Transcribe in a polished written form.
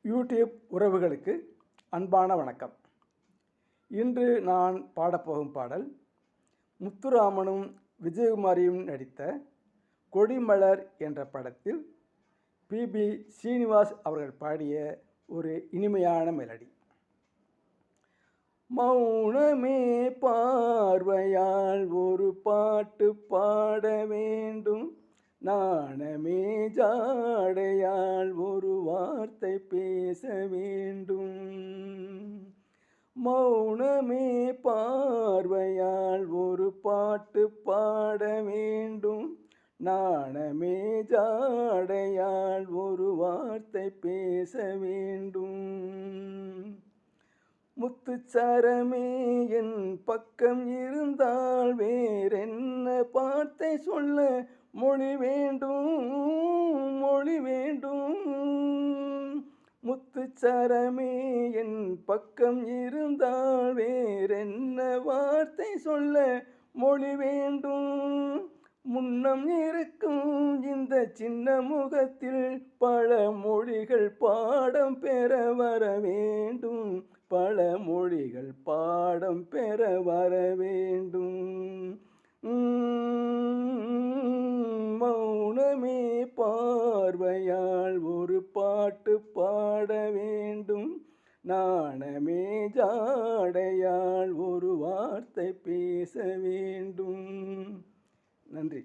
YouTube உறவுகளுக்கு அன்பான வணக்கம். இன்று நான் பாடப்போகும் பாடல் முத்துராமனும் விஜயகுமாரியும் நடித்த கொடிமலர் என்ற படத்தில் பி ஸ்ரீனிவாஸ் அவர்கள் பாடிய ஒரு இனிமையான மெலடி. மௌனமே பார்வையால் ஒரு பாட்டு பாட வேண்டும், நாணமே ஜாடையால் ஒரு வார்த்தை பேச வேண்டும். மௌனமே பார்வையால் ஒரு பாட்டு பாட வேண்டும், நாணமே ஜாடையால் ஒரு வார்த்தை பேச வேண்டும். முத்துச்சரமே என் பக்கம் இருந்தால் வேறென்ன வார்த்தை சொல்ல மொழி வேண்டும், மொழி வேண்டும். முத்துச்சரமே என் பக்கம் இருந்தால் வேறென்ன வார்த்தை சொல்ல மொழி வேண்டும். முன்னம் இருக்கும் இந்த சின்ன முகத்தில் பல மொழிகள் பாடம் பெற வர வேண்டும், பல மொழிகள் பாடம் பெற வர வேண்டும். மௌனமே பார்வையால் ஒரு பாட்டு பாட வேண்டும், நாணமே ஜாடையால் ஒரு வார்த்தை பேச வேண்டும். நன்றி.